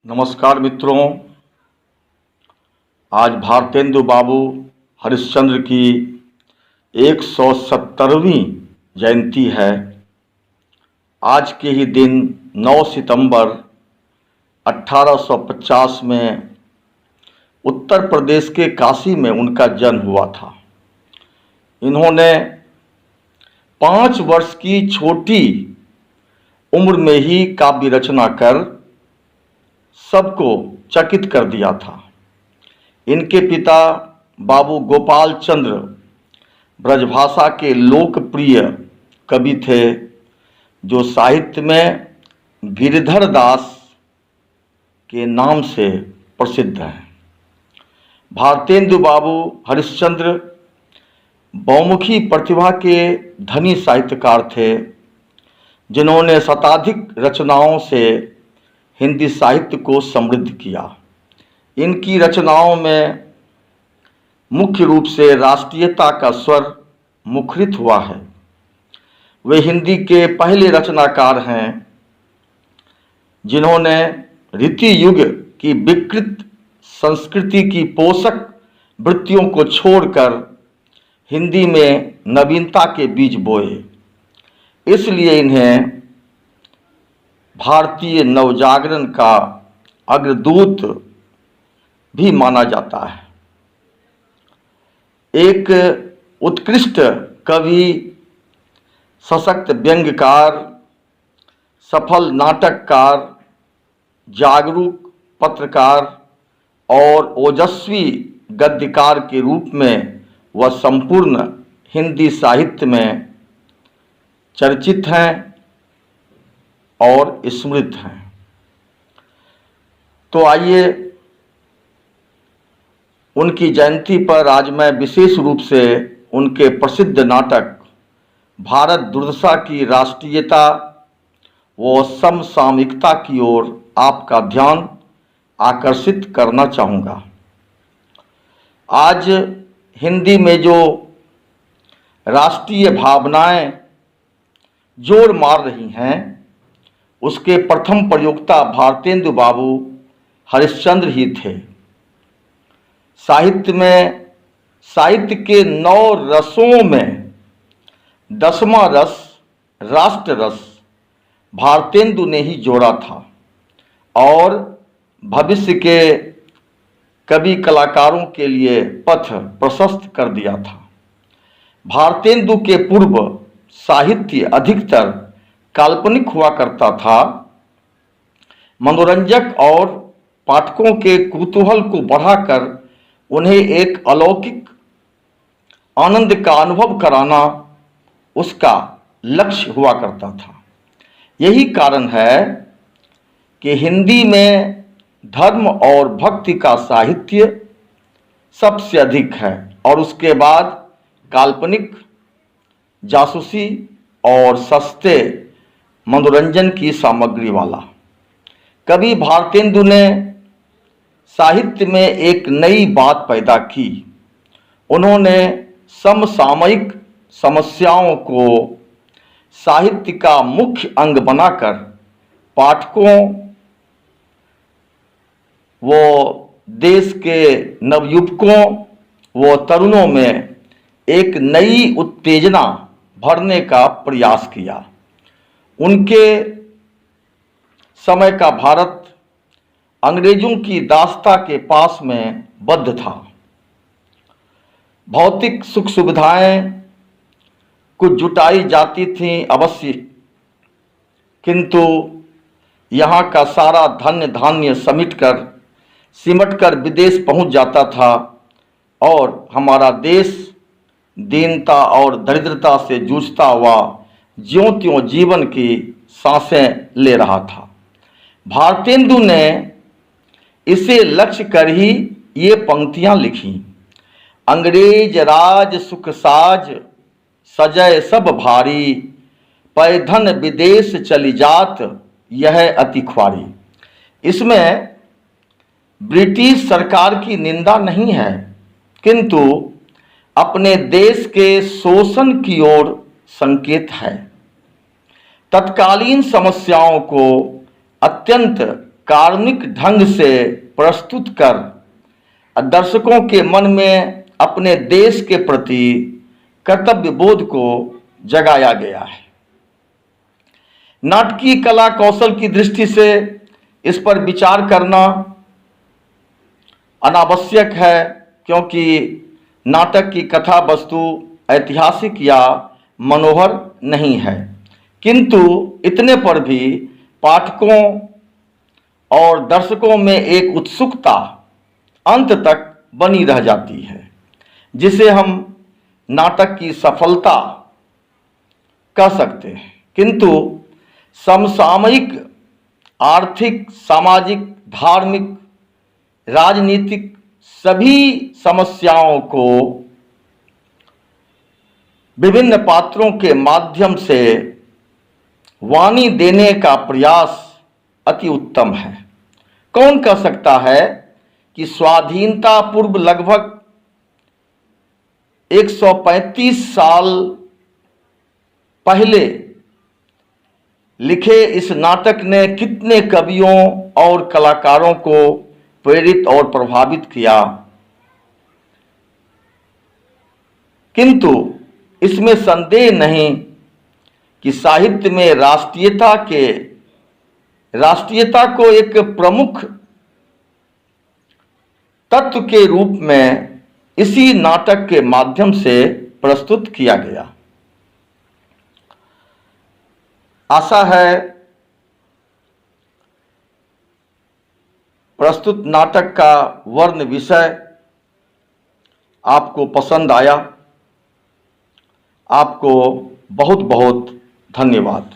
नमस्कार मित्रों, आज भारतेंदु बाबू हरिश्चंद्र की 170वीं जयंती है। आज के ही दिन 9 सितंबर 1850 में उत्तर प्रदेश के काशी में उनका जन्म हुआ था। इन्होंने 5 वर्ष की छोटी उम्र में ही काव्य रचना कर सबको चकित कर दिया था। इनके पिता बाबू गोपाल चंद्र ब्रजभाषा के लोकप्रिय कवि थे, जो साहित्य में गिरिधर दास के नाम से प्रसिद्ध हैं। भारतेंदु बाबू हरिश्चंद्र बहुमुखी प्रतिभा के धनी साहित्यकार थे, जिन्होंने शताधिक रचनाओं से हिंदी साहित्य को समृद्ध किया। इनकी रचनाओं में मुख्य रूप से राष्ट्रीयता का स्वर मुखरित हुआ है। वे हिंदी के पहले रचनाकार हैं जिन्होंने रीति युग की विकृत संस्कृति की पोषक वृत्तियों को छोड़कर हिंदी में नवीनता के बीज बोए। इसलिए इन्हें भारतीय नवजागरण का अग्रदूत भी माना जाता है। एक उत्कृष्ट कवि, सशक्त व्यंग्यकार, सफल नाटककार, जागरूक पत्रकार और ओजस्वी गद्यकार के रूप में वह संपूर्ण हिंदी साहित्य में चर्चित हैं और स्मृत हैं। तो आइए उनकी जयंती पर आज मैं विशेष रूप से उनके प्रसिद्ध नाटक भारत दुर्दशा की राष्ट्रीयता व समसामयिकता की ओर आपका ध्यान आकर्षित करना चाहूँगा। आज हिंदी में जो राष्ट्रीय भावनाएं जोर मार रही हैं, उसके प्रथम प्रयोक्ता भारतेंदु बाबू हरिश्चंद्र ही थे। साहित्य के 9 रसों में 10वां रस राष्ट्र रस भारतेंदु ने ही जोड़ा था और भविष्य के कवि कलाकारों के लिए पथ प्रशस्त कर दिया था। भारतेंदु के पूर्व साहित्य अधिकतर काल्पनिक हुआ करता था। मनोरंजक और पाठकों के कुतूहल को बढ़ाकर उन्हें एक अलौकिक आनंद का अनुभव कराना उसका लक्ष्य हुआ करता था। यही कारण है कि हिंदी में धर्म और भक्ति का साहित्य सबसे अधिक है और उसके बाद काल्पनिक, जासूसी और सस्ते मनोरंजन की सामग्री वाला। कवि भारतेंदु ने साहित्य में एक नई बात पैदा की। उन्होंने समसामयिक समस्याओं को साहित्य का मुख्य अंग बनाकर पाठकों व देश के नवयुवकों व तरुणों में एक नई उत्तेजना भरने का प्रयास किया। उनके समय का भारत अंग्रेजों की दासता के पास में बद्ध था। भौतिक सुख सुविधाएं कुछ जुटाई जाती थीं अवश्य, किंतु यहाँ का सारा धन्य धान्य सिमट कर विदेश पहुँच जाता था और हमारा देश दीनता और दरिद्रता से जूझता हुआ ज्यों त्यों जीवन की सांसें ले रहा था। भारतेंदु ने इसे लक्ष्य कर ही ये पंक्तियां लिखी। अंग्रेज राज सुख साज सजय सब भारी, पैधन विदेश चली जात यह अति ख्वारी। इसमें ब्रिटिश सरकार की निंदा नहीं है, किंतु अपने देश के शोषण की ओर संकेत है। तत्कालीन समस्याओं को अत्यंत कार्मिक ढंग से प्रस्तुत कर दर्शकों के मन में अपने देश के प्रति कर्तव्य बोध को जगाया गया है। नाटकीय कला कौशल की दृष्टि से इस पर विचार करना अनावश्यक है, क्योंकि नाटक की कथा वस्तु ऐतिहासिक या मनोहर नहीं है, किंतु इतने पर भी पाठकों और दर्शकों में एक उत्सुकता अंत तक बनी रह जाती है, जिसे हम नाटक की सफलता कह सकते हैं। किंतु समसामयिक आर्थिक, सामाजिक, धार्मिक, राजनीतिक सभी समस्याओं को विभिन्न पात्रों के माध्यम से वाणी देने का प्रयास अति उत्तम है। कौन कह सकता है कि स्वाधीनता पूर्व लगभग 135 साल पहले लिखे इस नाटक ने कितने कवियों और कलाकारों को प्रेरित और प्रभावित किया, किंतु इसमें संदेह नहीं कि साहित्य में राष्ट्रीयता को एक प्रमुख तत्व के रूप में इसी नाटक के माध्यम से प्रस्तुत किया गया। आशा है प्रस्तुत नाटक का वर्ण विषय आपको पसंद आया। आपको बहुत बहुत धन्यवाद।